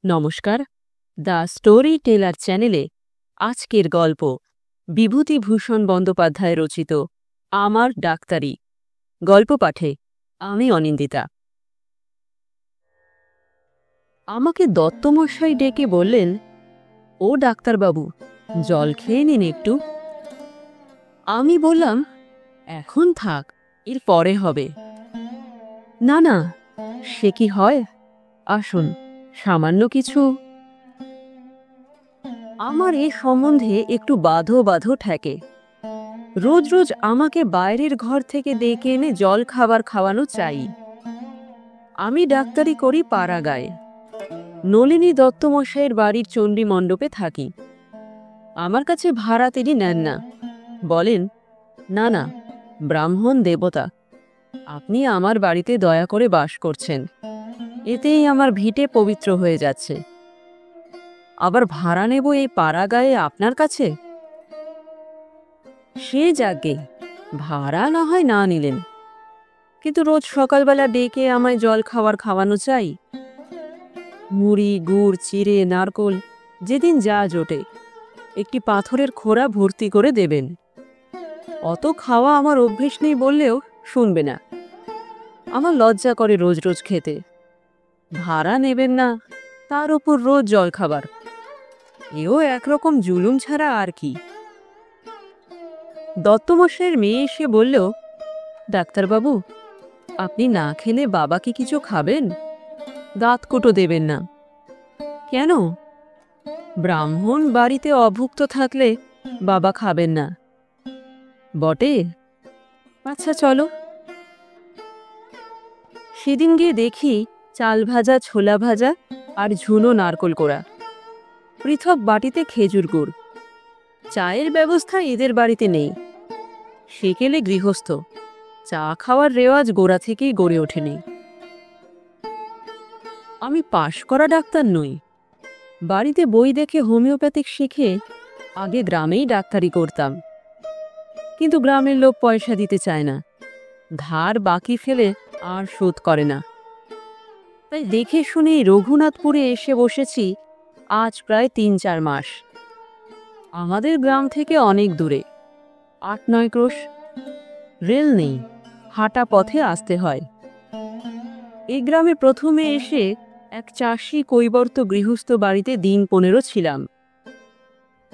নমস্কার, the story teller চ্যানেলে আজকের গল্প বিভূতিভূষণ বন্দ্যোপাধ্যায় রচিত আমার ডাক্তারি। গল্প পাঠে আমি অনিন্দিতা। আমাকে দত্তমশাই ডেকে বললেন, ও ডাক্তারবাবু, জল খেয়ে নিন একটু। আমি বললাম, এখন থাক, এর পরে হবে। না না, সে কি হয়, আসুন, সামান্য কিছু। আমার এ সম্বন্ধে একটু বাঁধো বাঁধো ঠেকে। রোজ রোজ আমাকে বাইরের ঘর থেকে ডেকে এনে জল খাবার খাওয়ানো চাই। আমি ডাক্তারি করি পাড়াগাঁয়ে। নলিনী দত্তমশাইয়ের বাড়ির চণ্ডী মণ্ডপে থাকি। আমার কাছে ভাড়া তিনি নেন না, বলেন, না না, ব্রাহ্মণ দেবতা, আপনি আমার বাড়িতে দয়া করে বাস করছেন, এতেই আমার ভিটে পবিত্র হয়ে যাচ্ছে। আবার ভাড়া নেব এই পাড়াগাঁয়ে আপনার কাছে? সে যাগে, ভাড়া না হয় না নিলেন, কিন্তু রোজ সকালবেলা ডেকে আমায় জল খাওয়ানো চাই। মুড়ি, গুড়, চিড়ে, নারকোল, যেদিন যা জোটে একটি পাথরের খোড়া ভর্তি করে দেবেন। অত খাওয়া আমার অভ্যেস নেই বললেও শুনবে না। আমার লজ্জা করে রোজ রোজ খেতে। ভাড়া নেবেন না, তার উপর রোজ জল খাবার, এও একরকম জুলুম ছাড়া আর কি। দত্তমশাইয়ের মেয়ে এসে বলল, ডাক্তারবাবু, আপনি না খেলে বাবা কি কিছু খাবেন? দাঁত কোটো দেবেন না। কেন? ব্রাহ্মণ বাড়িতে অভুক্ত থাকলে বাবা খাবেন না বটে? আচ্ছা চলো। সেদিন গিয়ে দেখি চাল ভাজা, ছোলা ভাজা আর ঝুনো নারকোল কোড়া, পৃথক বাটিতে খেজুর গুড়। চায়ের ব্যবস্থা এদের বাড়িতে নেই। সেকেলে গৃহস্থ, চা খাওয়ার রেওয়াজ গোড়া থেকেই গড়ে ওঠেনি। আমি পাশ করা ডাক্তার নই। বাড়িতে বই দেখে হোমিওপ্যাথিক শিখে আগে গ্রামেই ডাক্তারি করতাম, কিন্তু গ্রামের লোক পয়সা দিতে চায় না, ধার বাকি ফেলে আর শোধ করে না। তাই দেখে শুনে রঘুনাথপুরে এসে বসেছি আজ প্রায় ৩-৪ মাস। আমাদের গ্রাম থেকে অনেক দূরে, ৮-৯ ক্রোশ। রেল নেই, হাঁটা পথে আসতে হয়। এই গ্রামে প্রথমে এসে এক চাষি কৈবর্ত গৃহস্থ বাড়িতে দিন ১৫ ছিলাম।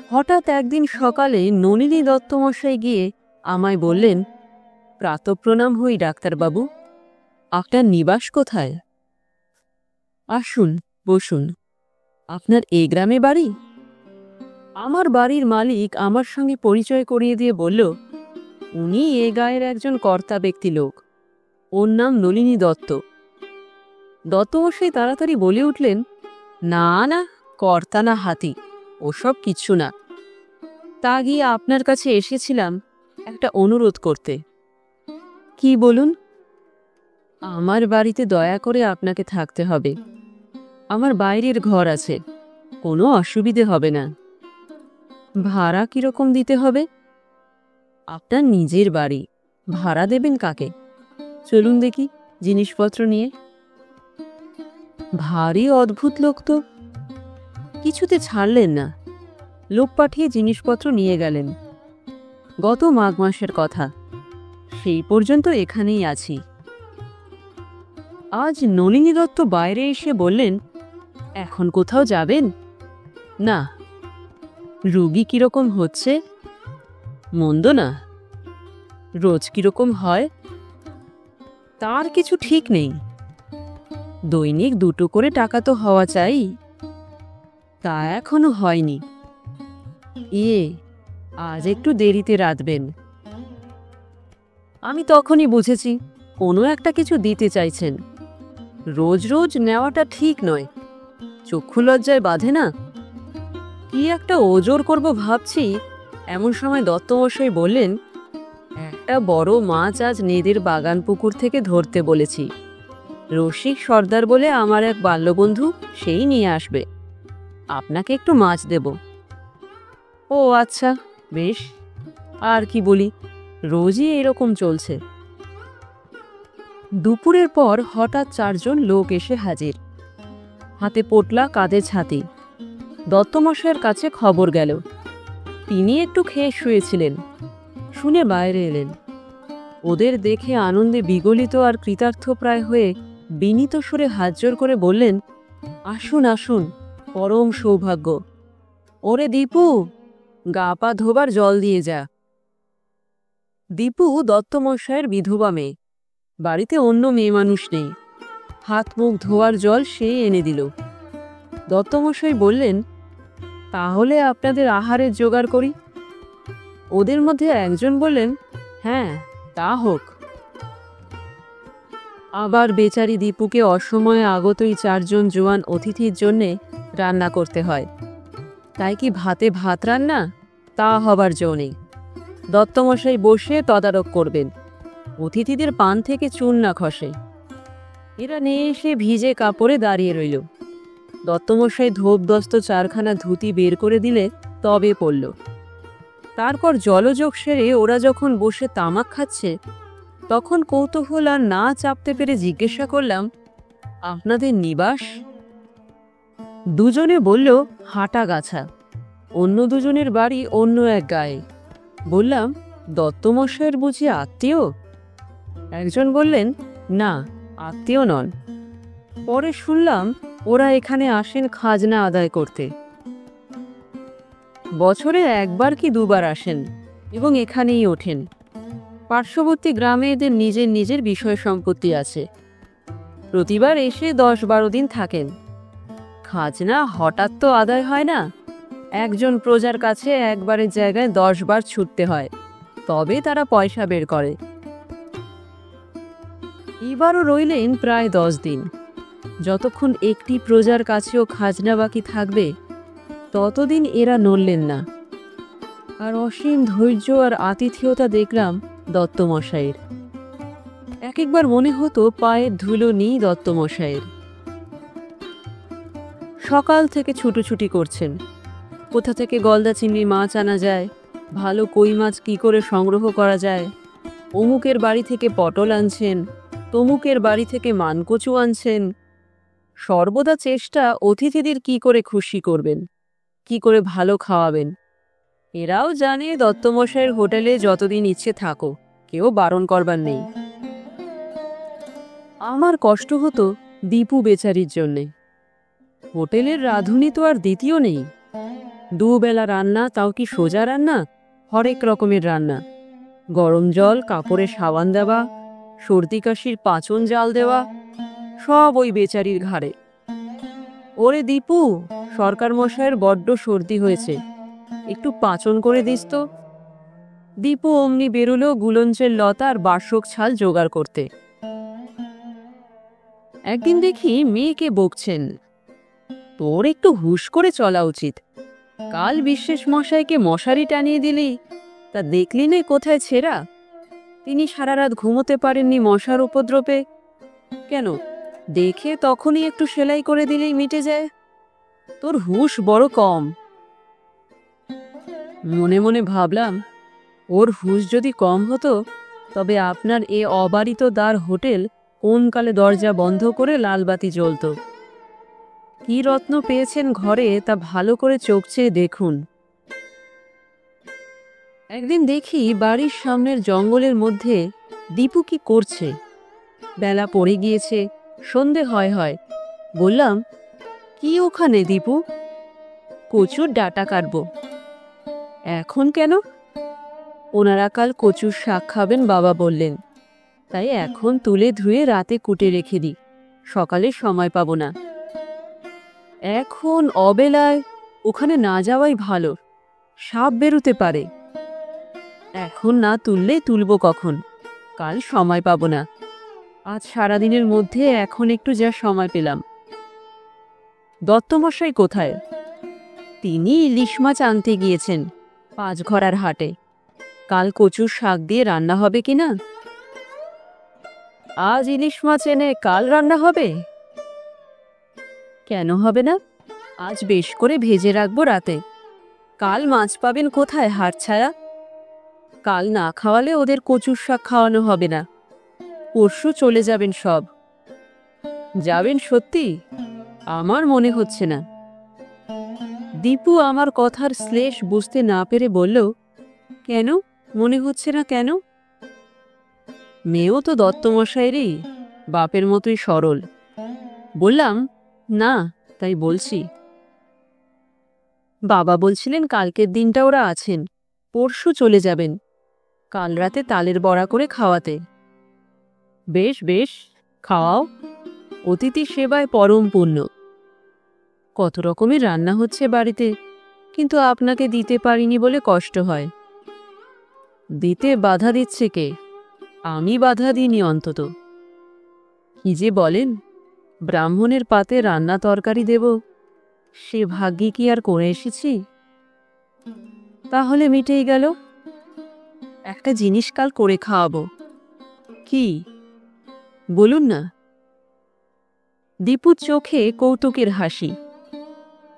হঠাৎ একদিন সকালে নলিনী দত্তমশাই গিয়ে আমায় বললেন, প্রাতঃপ্রণাম হই ডাক্তারবাবু, আপনার নিবাস কোথায়? আসুন, বসুন। আপনার এই গ্রামে বাড়ি? আমার বাড়ির মালিক আমার সঙ্গে পরিচয় করিয়ে দিয়ে বলল, উনি এ গায়ের একজন কর্তা ব্যক্তি লোক, ওর নাম নলিনী দত্ত। দত্তমশাই তাড়াতাড়ি বলে উঠলেন, না না, কর্তা না হাতি, ওসব কিচ্ছু না। তা গিয়ে আপনার কাছে এসেছিলাম একটা অনুরোধ করতে। কি বলুন? আমার বাড়িতে দয়া করে আপনাকে থাকতে হবে। আমার বাইরের ঘর আছে, কোনো অসুবিধে হবে না। ভাড়া কিরকম দিতে হবে? আপনার নিজের বাড়ি, ভাড়া দেবেন কাকে? চলুন দেখি জিনিসপত্র নিয়ে। ভারী অদ্ভুত লোক তো, কিছুতে ছাড়লেন না। লোক পাঠিয়ে জিনিসপত্র নিয়ে গেলেন। গত মাঘ মাসের কথা, সেই পর্যন্ত এখানেই আছি। আজ নলিনী দত্ত বাইরে এসে বললেন, এখন কোথাও যাবেন? না। রোগী কিরকম হচ্ছে? মন্দ না। রোজ কিরকম হয়? তার কিছু ঠিক নেই। দৈনিক 2টো করে টাকা তো হওয়া চাই, তা এখনো হয়নি। আজ একটু দেরিতে রাঁধবেন। আমি তখনই বুঝেছি কোনো একটা কিছু দিতে চাইছেন। রোজ রোজ নেওয়াটা ঠিক নয়, চক্ষু লজ্জায় বাঁধে না। কি একটা ওজোর করব ভাবছি, এমন সময় দত্তমশাই বললেন, একটা বড় মাছ আজ নেদের বাগান পুকুর থেকে ধরতে বলেছি। রসিক সর্দার বলে আমার এক বাল্যবন্ধু, সেই নিয়ে আসবে। আপনাকে একটু মাছ দেব। ও আচ্ছা, বেশ, আর কি বলি, রোজই এরকম চলছে। দুপুরের পর হঠাৎ 4 জন লোক এসে হাজির। হাতে পোটলা, কাঁধে ছাতি। দত্তমশাইয়ের কাছে খবর গেল। তিনি একটু খেয়ে শুয়েছিলেন, শুনে বাইরে এলেন। ওদের দেখে আনন্দে বিগলিত আর কৃতার্থ প্রায় হয়ে বিনীত সুরে হাত জোর করে বললেন, আসুন আসুন, পরম সৌভাগ্য। ওরে দীপু, গা পা ধোবার জল দিয়ে যা। দীপু দত্তমশাইয়ের বিধবা মেয়ে, বাড়িতে অন্য মেয়ে মানুষ নেই। হাত মুখ ধোয়ার জল সে এনে দিল। দত্তমশাই বললেন, তাহলে আপনাদের আহারের জোগাড় করি। ওদের মধ্যে একজন বললেন, হ্যাঁ, তা হোক। আবার বেচারি দীপুকে অসময়ে আগতই 4 জন জোয়ান অতিথির জন্যে রান্না করতে হয়। তাই কি ভাতে ভাত রান্না? তা হবার জো নেই। দত্তমশাই বসে তদারক করবেন। অতিথিদের পান থেকে চুন না খসে। এরা নিয়ে এসে ভিজে কাপড়ে দাঁড়িয়ে রইল। দত্তমশাই ধোপদস্ত 4খানা ধুতি বের করে দিলে তবে পড়ল। তারপর জলযোগ সেরে ওরা যখন বসে তামাক খাচ্ছে, তখন কৌতূহল আর না চাপতে পেরে জিজ্ঞাসা করলাম, আপনাদের নিবাস? দুজনে বলল, হাটাগাছা। অন্য দুজনের বাড়ি অন্য এক গায়ে। বললাম, দত্তমশাইয়ের বুঝি আত্মীয়? একজন বললেন, না, আত্মীয় নন। পরে শুনলাম ওরা এখানে আসেন খাজনা আদায় করতে। বছরে 1বার কি 2বার আসেন এবং এখানেই ওঠেন। পার্শ্ববর্তী গ্রামে এদের নিজের নিজের বিষয় সম্পত্তি আছে। প্রতিবার এসে 10-12 দিন থাকেন। খাজনা হঠাৎ তো আদায় হয় না। একজন প্রজার কাছে একবারের জায়গায় 10 বার ছুটতে হয়, তবে তারা পয়সা বের করে। এবারও রইলেন প্রায় 10 দিন। যতক্ষণ একটি প্রজার কাছেও খাজনা বাকি থাকবে, ততদিন এরা নড়লেন না। আর অসীম ধৈর্য আর আতিথেয়তা দেখলাম দত্তমশাইয়ের। এক একবার মনে হতো পায়ের ধুলো নেই দত্তমশাইয়ের। সকাল থেকে ছুটোছুটি করছেন। কোথা থেকে গলদা চিংড়ি মাছ আনা যায়, ভালো কই মাছ কি করে সংগ্রহ করা যায়, অমুকের বাড়ি থেকে পটল আনছেন, তমুকের বাড়ি থেকে মানকচু আনছেন। সর্বদা চেষ্টা অতিথিদের কি করে খুশি করবেন, কি করে ভালো খাওয়াবেন। এরাও জানে দত্তমশাইয়ের হোটেলে যতদিন ইচ্ছে থাকো, কেউ বারণ করবার নেই। আমার কষ্ট হতো দীপু বেচারির জন্যে। হোটেলের রাঁধুনি তো আর দ্বিতীয় নেই। 2 বেলা রান্না, তাও কি সোজা রান্না? হরেক রকমের রান্না। গরম জল, কাপড়ে সাবান দেওয়া, সর্দি কাশির পাচন জাল দেওয়া, সব ওই বেচারির ঘাড়ে। ওরে দীপু, সরকার মশাইয়ের বড্ড সর্দি হয়েছে, একটু পাচন করে দিস তো। দীপু অমনি বেরুলো গুলঞ্চের লতা আর বার্ষক ছাল জোগাড় করতে। একদিন দেখি মেয়েকে বকছেন, তোর একটু হুশ করে চলা উচিত। কাল বিশ্বেষ মশাইকে মশারি টানিয়ে দিলি, তা দেখলি নে কোথায় ছেঁড়া? তিনি সারা রাত ঘুমোতে পারেননি মশার উপদ্রবে। কেন, দেখে তখনই একটু সেলাই করে দিলেই মিটে যায়। তোর হুশ বড় কম। মনে মনে ভাবলাম, ওর হুশ যদি কম হতো, তবে আপনার এ অবারিত দ্বার হোটেল কোন কালে দরজা বন্ধ করে লালবাতি জ্বলত। কি রত্ন পেয়েছেন ঘরে, তা ভালো করে চোখ চেয়ে দেখুন। একদিন দেখি বাড়ির সামনের জঙ্গলের মধ্যে দীপু কি করছে। বেলা পড়ে গিয়েছে, সন্ধে হয়। বললাম, কি ওখানে দীপু? কচুর ডাঁটা কাটবো। এখন কেন? ওনারা কাল কচুর শাক খাবেন বাবা বললেন, তাই এখন তুলে ধুয়ে রাতে কুটে রেখে দিই, সকালে সময় পাবো না। এখন অবেলায় ওখানে না যাওয়াই ভালো, সাপ বেরোতে পারে। এখন না তুললে তুলবো কখন? কাল সময় পাবো না। আজ সারাদিনের মধ্যে এখন একটু যা সময় পেলাম। দত্তমশাই কোথায়? তিনি ইলিশ মাছ আনতে গিয়েছেন 5 ঘরার হাটে। কাল কচুর শাক দিয়ে রান্না হবে কিনা? আজ ইলিশ মাছ এনে কাল রান্না হবে? কেন হবে না? আজ বেশ করে ভেজে রাখবো রাতে। কাল মাছ পাবেন কোথায় হাটছায়া? কাল না খাওয়ালে ওদের কচুর শাক খাওয়ানো হবে না। পরশু চলে যাবেন সব। যাবেন সত্যি? আমার মনে হচ্ছে না। দীপু আমার কথার শ্লেষ বুঝতে না পেরে বলল, কেন মনে হচ্ছে না কেন? মেয়েও তো দত্তমশাইয়েরই, বাপের মতোই সরল। বললাম, না তাই বলছি। বাবা বলছিলেন কালকের দিনটা ওরা আছেন, পরশু চলে যাবেন, কাল রাতে তালের বড়া করে খাওয়াতে। বেশ বেশ, খাওয়াও, অতিথি সেবায় পরম পুণ্য। কত রকমের রান্না হচ্ছে বাড়িতে, কিন্তু আপনাকে দিতে পারিনি বলে কষ্ট হয়। দিতে বাধা দিচ্ছে কে? আমি বাধা দিইনি অন্তত। কি যে বলেন, ব্রাহ্মণের পাতে রান্না তরকারি দেব, সে ভাগ্যে কি আর করে এসেছি? তাহলে মিটেই গেল। একটা জিনিস কাল করে খাওয়াবো। কি বলুন না। দীপুর চোখে কৌতুকের হাসি।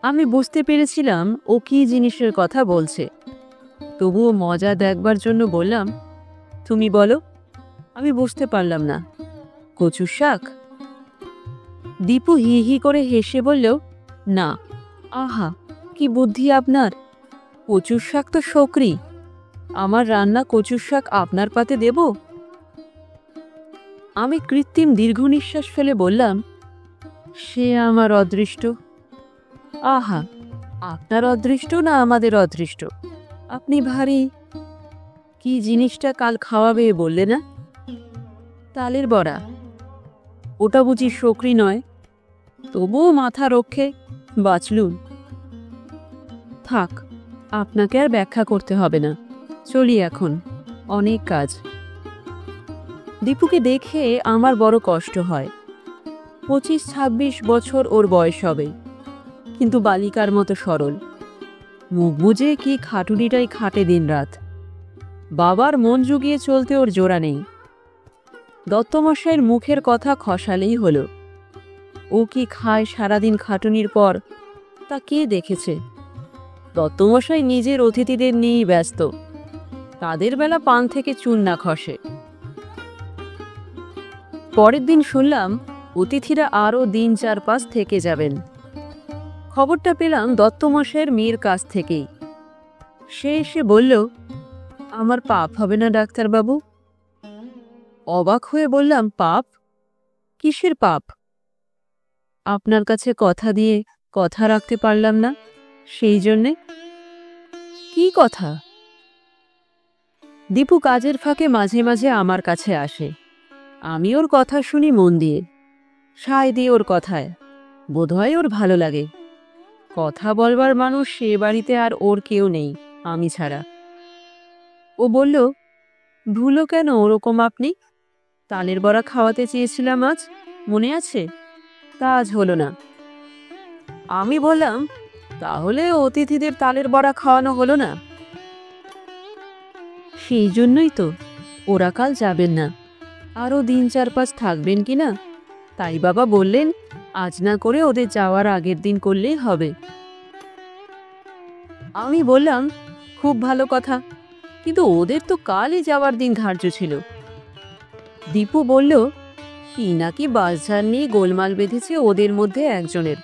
আমি বুঝতে পেরেছিলাম ও কি জিনিসের কথা বলছে, তবুও মজা দেখবার জন্য বললাম, তুমি বলো। আমি বুঝতে পারলাম না। কচুর শাক? দীপু হি হি করে হেসে বলল, না। আহা, কি বুদ্ধি আপনার! কচুর শাক তো শোকরি, আমার রান্না কচুর শাক আপনার পাতে দেব? আমি কৃত্রিম দীর্ঘ নিঃশ্বাস ফেলে বললাম, সে আমার অদৃষ্ট। আহা, আপনার অদৃষ্ট না আমাদের অদৃষ্ট? আপনি ভারী। কি জিনিসটা কাল খাওয়াবে বললে না? তালের বড়া। ওটা বুঝি শোকরি নয়? তবুও মাথা রক্ষে বাঁচলুন। থাক, আপনাকে আর ব্যাখ্যা করতে হবে না, চলি এখন, অনেক কাজ। দীপুকে দেখে আমার বড় কষ্ট হয়। 25-26 বছর ওর বয়স হবে, কিন্তু বালিকার মতো সরল। মুখ বুঝে কি খাটুনিটাই খাটে দিনরাত। বাবার মন জুগিয়ে চলতে ওর জোড়া নেই। দত্তমশাইয়ের মুখের কথা খসালেই হলো। ও কি খায় সারাদিন খাটুনির পর, তা কে দেখেছে? দত্তমশাই নিজের অতিথিদের নিয়েই ব্যস্ত, তাদের বেলা পান থেকে চুন না খসে। পরের দিন শুনলাম অতিথিরা আরও দিন 4-5 থেকে যাবেন। খবরটা পেলাম দত্তমশাইয়ের মেয়ের কাছ থেকেই। সে এসে বলল, আমার পাপ হবে না ডাক্তারবাবু? অবাক হয়ে বললাম, পাপ? কিসের পাপ? আপনার কাছে কথা দিয়ে কথা রাখতে পারলাম না, সেই জন্যে। কি কথা? দীপু কাজের ফাঁকে মাঝে মাঝে আমার কাছে আসে। আমি ওর কথা শুনি মন দিয়ে, সায় দিয়ে ওর কথায়। বোধহয় ওর ভালো লাগে। কথা বলবার মানুষ সে বাড়িতে আর ওর কেউ নেই, আমি ছাড়া। ও বলল, ভুলো কেন ওরকম আপনি? তালের বড়া খাওয়াতে চেয়েছিলাম আজ, মনে আছে? তা আজ হলো না। আমি বললাম, তাহলে অতিথিদের তালের বড়া খাওয়ানো হলো না? সেই জন্যই তো ওরা কাল যাবেন না, আরও দিন 4-5 থাকবেন কিনা। তাই বাবা বললেন, আজ না করে ওদের যাওয়ার আগের দিন করলেই হবে। আমি বললাম, খুব ভালো কথা, কিন্তু ওদের তো কালই যাওয়ার দিন ধার্য ছিল। দীপু বলল, কি নাকি বাসঝাড় নিয়ে গোলমাল বেঁধেছে ওদের মধ্যে একজনের।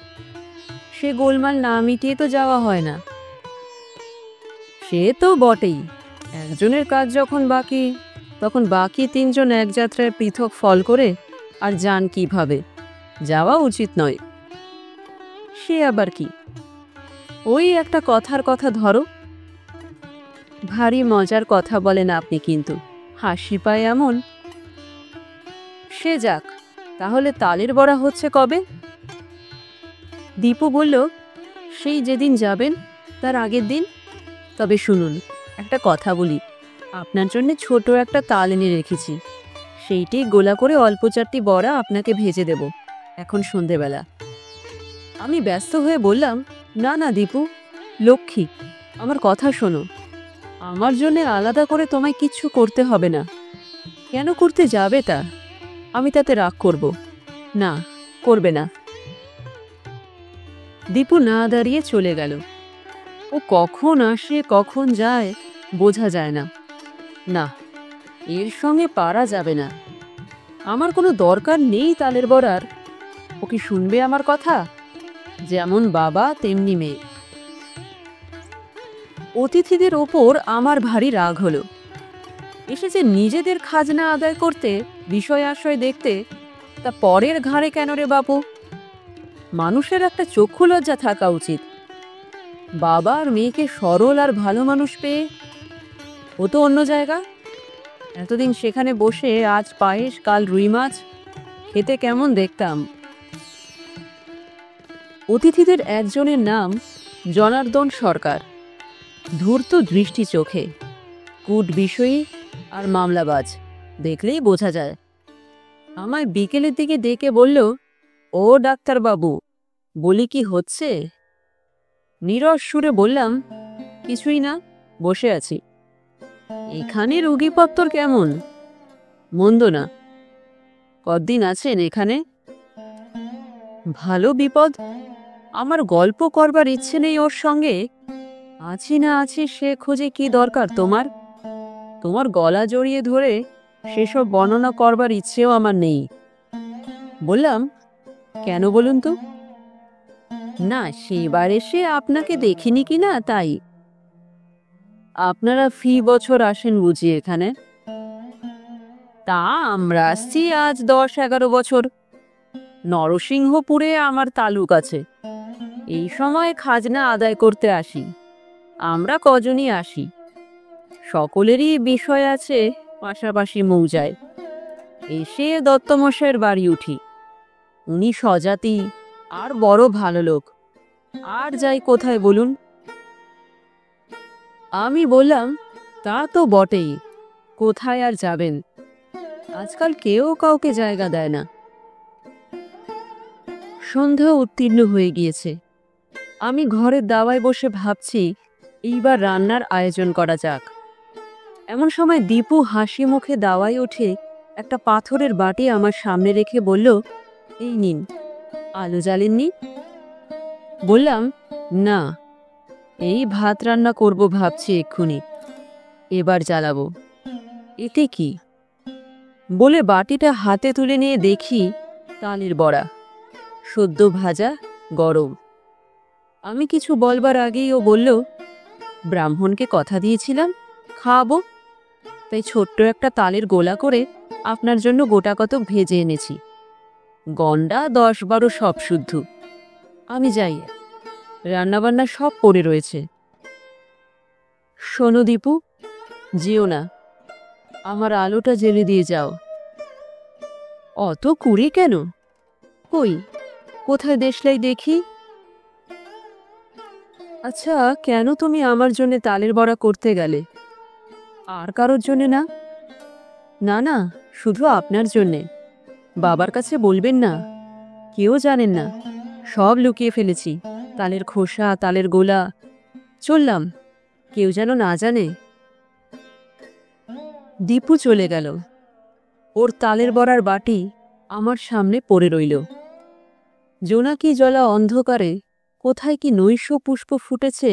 সে গোলমাল না মিটিয়ে তো যাওয়া হয় না। সে তো বটেই, একজনের কাজ যখন বাকি, তখন বাকি 3 জন এক যাত্রায় পৃথক ফল করে আর যান কিভাবে? যাওয়া উচিত নয়। সে আবার কি? ওই একটা কথার কথা ধরো। ভারী মজার কথা বলেন আপনি, কিন্তু হাসি পায় এমন। সে যাক, তাহলে তালের বড়া হচ্ছে কবে? দীপু বলল, সেই যেদিন যাবেন তার আগের দিন। তবে শুনুন, একটা কথা বলি, আপনার জন্য ছোট একটা তাল এনে রেখেছি, সেইটি গোলা করে অল্প 4টি বড়া আপনাকে ভেজে দেব এখন সন্ধেবেলা। আমি ব্যস্ত হয়ে বললাম, না না দীপু, লক্ষ্মী, আমার কথা শোনো। আমার জন্য আলাদা করে তোমায় কিচ্ছু করতে হবে না। কেন করতে যাবে তা? আমি তাতে রাগ করব? না, করবে না। দীপু না দাঁড়িয়ে চলে গেল। ও কখন আসে কখন যায় বোঝা যায় না। না, এর সঙ্গে পারা যাবে না। আমার কোনো দরকার নেই তালের বড়ার। ও কি শুনবে আমার কথা? যেমন বাবা তেমনি মেয়ে। অতিথিদের ওপর আমার ভারী রাগ হলো। এসেছে নিজেদের খাজনা আদায় করতে, বিষয় আশয় দেখতে, তা পরের ঘাড়ে কেন রে বাপু? মানুষের একটা চক্ষু লজ্জা থাকা উচিত। বাবা আর মেয়েকে সরল আর ভালো মানুষ পেয়ে ও তো অন্য জায়গা। এতদিন সেখানে বসে আজ পায়েস কাল রুই মাছ খেতে কেমন দেখতাম। অতিথিদের একজনের নাম জনার্দন সরকার। ধূর্ত দৃষ্টি চোখে, কূট বিষয়ী আর মামলাবাজ, দেখলেই বোঝা যায়। আমায় বিকেলের দিকে ডেকে বলল, ও ডাক্তারবাবু, বলি কি হচ্ছে? নীরস সুরে বললাম, কিছুই না, বসে আছি। এখানে রোগীপত্তর কেমন? মন্দ না। কদিন আছেন এখানে? ভালো বিপদ। আমার গল্প করবার ইচ্ছে নেই ওর সঙ্গে। আছি না আছি সে খোঁজে কি দরকার তোমার? তোমার গলা জড়িয়ে ধরে সেসব বর্ণনা করবার ইচ্ছেও আমার নেই। বললাম, কেন বলুন তো? না, সেবার এসে আপনাকে দেখিনি কি না তাই। আপনারা ফি বছর আসেন বুঝি এখানে? তা আমরা আসছি আজ 10-11 বছর। নরসিংহপুরে আমার তালুক আছে। এই সময় খাজনা আদায় করতে আসি। আমরা কজনই আসি, সকলেরই বিষয় আছে পাশাপাশি মৌজায়। এসে দত্তমশাইয়ের বাড়ি উঠি। উনি স্বজাতি আর বড় ভালো লোক। আর যাই কোথায় বলুন? আমি বললাম, তা তো বটেই, কোথায় আর যাবেন? আজকাল কেউ কাউকে জায়গা দেয় না। সন্ধ্যা উত্তীর্ণ হয়ে গিয়েছে। আমি ঘরের দাওয়ায় বসে ভাবছি এইবার রান্নার আয়োজন করা যাক। এমন সময় দীপু হাসি মুখে দাওয়ায় উঠে একটা পাথরের বাটি আমার সামনে রেখে বলল, এই নিন। আলো জ্বালেননি? বললাম, না, এই ভাত রান্না করব ভাবছি এক্ষুনি, এবার জ্বালাবো। এতে কি? বলে বাটিটা হাতে তুলে নিয়ে দেখি তালের বড়া, সদ্য ভাজা, গরম। আমি কিছু বলবার আগেই ও বলল, ব্রাহ্মণকে কথা দিয়েছিলাম খাওয়াবো, তাই ছোট্ট একটা তালের গোলা করে আপনার জন্য গোটা কত ভেজে এনেছি। গন্ডা 10-12 সব শুদ্ধ। আমি যাই, রান্নাবান্না সব পড়ে রয়েছে। শোনো দীপু, যেও না, আমার আলোটা জ্বেলে দিয়ে যাও। অত কুড়ে কেন? কই, কোথায় দেশলাই দেখি। আচ্ছা, কেন তুমি আমার জন্য তালের বড়া করতে গেলে? আর কারোর জন্যে না? না না, শুধু আপনার জন্যে। বাবার কাছে বলবেন না, কেউ জানেন না, সব লুকিয়ে ফেলেছি। তালের খোসা, তালের গোলা। চললাম, কেউ যেন না জানে। দীপু চলে গেল। ওর তালের বড়ার বাটি আমার সামনে পড়ে রইল। জোনাকি জ্বলা অন্ধকারে কোথায় কি নৈশ পুষ্প ফুটেছে,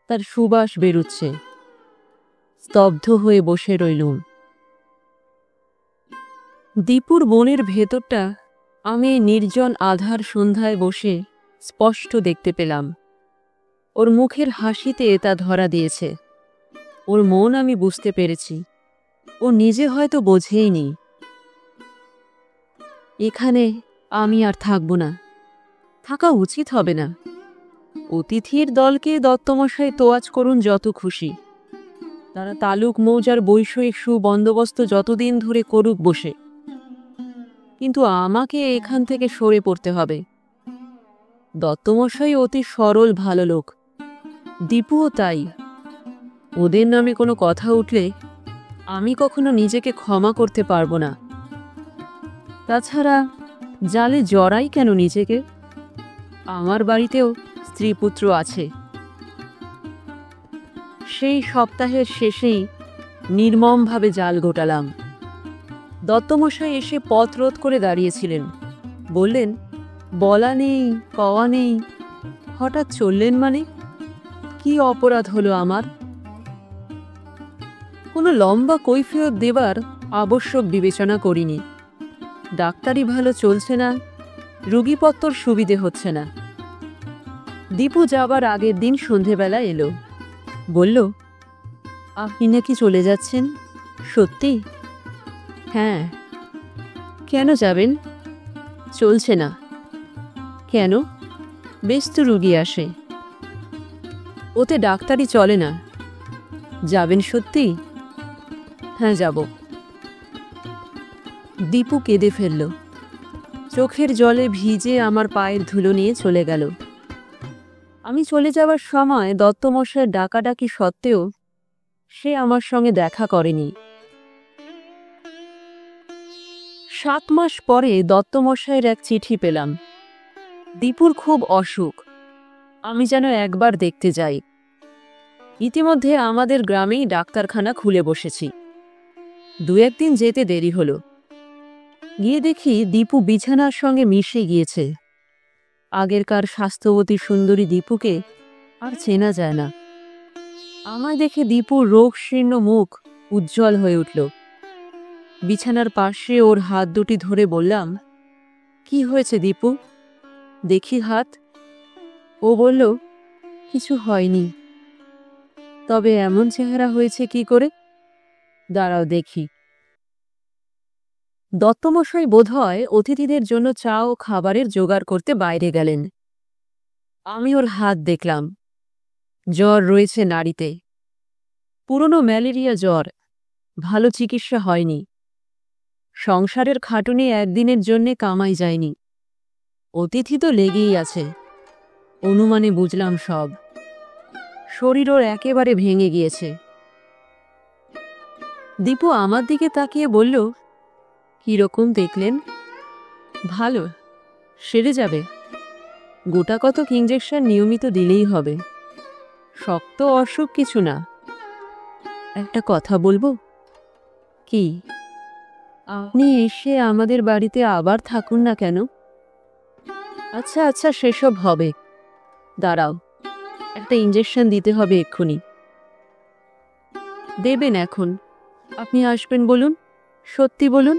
তার সুবাস বেরুচ্ছে। স্তব্ধ হয়ে বসে রইলুম। দীপুর বনের ভেতরটা আমি নির্জন আধার সন্ধ্যায় বসে স্পষ্ট দেখতে পেলাম। ওর মুখের হাসিতে তা ধরা দিয়েছে। ওর মন আমি বুঝতে পেরেছি। ও নিজে হয়তো বোঝেইনি। এখানে আমি আর থাকব না, থাকা উচিত হবে না। অতিথির দলকে দত্তমশাই তোয়াজ করুন যত খুশি। তারা তালুক মৌজার বৈষয়িক সুবন্দোবস্ত যতদিন ধরে করুক বসে, কিন্তু আমাকে এখান থেকে সরে পড়তে হবে। দত্তমশাই অতি সরল ভালো লোক, দীপুও তাই। ওদের নামে কোনো কথা উঠলে আমি কখনো নিজেকে ক্ষমা করতে পারবো না। তাছাড়া জালে জড়াই কেন নিজেকে? আমার বাড়িতেও স্ত্রী পুত্র আছে। সেই সপ্তাহের শেষেই নির্মমভাবে জাল গোটালাম। দত্তমশাই এসে পথ রোধ করে দাঁড়িয়েছিলেন। বললেন, বলা নেই কওয়া নেই, হঠাৎ চললেন মানে? কি অপরাধ হলো আমার? কোনো লম্বা কৈফিয়ত দেবার আবশ্যক বিবেচনা করিনি। ডাক্তারি ভালো চলছে না, রোগীপত্তর সুবিধে হচ্ছে না, দীপু যাবার আগের দিন সন্ধেবেলা এলো, বলল, আপনি নাকি চলে যাচ্ছেন? সত্যি? হ্যাঁ। কেন যাবেন? চলছে না। কেন? বেশ তো রুগী আসে। ওতে ডাক্তারি চলে না। যাবেন সত্যি? হ্যাঁ, যাব। দীপু কেঁদে ফেলল। চোখের জলে ভিজে আমার পায়ের ধুলো নিয়ে চলে গেল। আমি চলে যাওয়ার সময় দত্তমশায়ের ডাকাডাকি সত্ত্বেও সে আমার সঙ্গে দেখা করেনি। 7 মাস পরে দত্তমশায়ের এক চিঠি পেলাম। দীপুর খুব অসুখ, আমি যেন একবার দেখতে যাই। ইতিমধ্যে আমাদের গ্রামেই ডাক্তারখানা খুলে বসেছি। 2-1 দিন যেতে দেরি হলো। গিয়ে দেখি দীপু বিছানার সঙ্গে মিশে গিয়েছে। আগেরকার স্বাস্থ্যবতী সুন্দরী দীপুকে আর চেনা যায় না। আমায় দেখে দীপুর রোগশীর্ণ মুখ উজ্জ্বল হয়ে উঠল। বিছানার পাশে ওর হাত দুটি ধরে বললাম, কি হয়েছে দীপু? দেখি হাত। ও বলল, কিছু হয়নি। তবে এমন চেহারা হয়েছে কি করে? দাঁড়াও দেখি। দত্তমশাই বোধহয় অতিথিদের জন্য চা ও খাবারের জোগাড় করতে বাইরে গেলেন। আমি ওর হাত দেখলাম। জ্বর রয়েছে নাড়িতে। পুরনো ম্যালেরিয়া জ্বর, ভালো চিকিৎসা হয়নি। সংসারের খাটুনি একদিনের জন্যে কামাই যায়নি। অতিথি তো লেগেই আছে। অনুমানে বুঝলাম সব। শরীর ওর একেবারে ভেঙে গিয়েছে। দীপু আমার দিকে তাকিয়ে বলল, কিরকম দেখলেন? ভালো, সেরে যাবে। গোটা কতক ইঞ্জেকশন নিয়মিত দিলেই হবে। শক্ত অসুখ কিছু না। একটা কথা বলবো? কি? আপনি এসে আমাদের বাড়িতে আবার থাকুন না কেন? আচ্ছা আচ্ছা, সেসব হবে। দাঁড়াও, একটা ইঞ্জেকশন দিতে হবে এক্ষুনি। দেবেন এখন? আপনি আসবেন বলুন, সত্যি বলুন।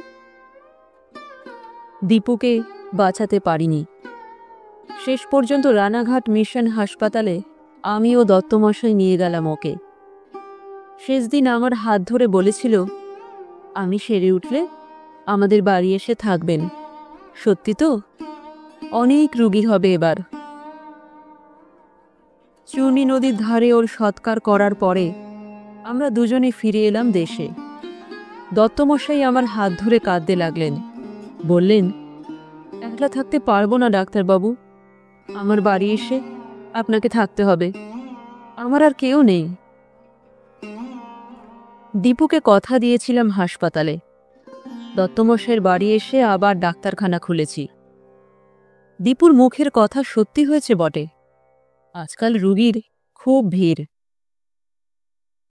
দীপুকে বাঁচাতে পারিনি। শেষ পর্যন্ত রানাঘাট মিশন হাসপাতালে আমি ও দত্তমশাই নিয়ে গেলাম ওকে। শেষ দিন আমার হাত ধরে বলেছিল, আমি সেরে উঠলে আমাদের বাড়ি এসে থাকবেন। সত্যি তো? অনেক রুগী হবে এবার। চূর্ণী নদীর ধারে ওর সৎকার করার পরে আমরা দুজনে ফিরে এলাম দেশে। দত্তমশাই আমার হাত ধরে কাঁদতে লাগলেন। বললেন, একলা থাকতে পারবো না ডাক্তারবাবু, আমার বাড়ি এসে আপনাকে থাকতে হবে। আমার আর কেউ নেই। দীপুকে কথা দিয়েছিলাম হাসপাতালে। দত্তমশাইয়ের বাড়ি এসে আবার ডাক্তারখানা খুলেছি। দীপুর মুখের কথা সত্যি হয়েছে বটে। আজকাল রুগীর খুব ভিড়।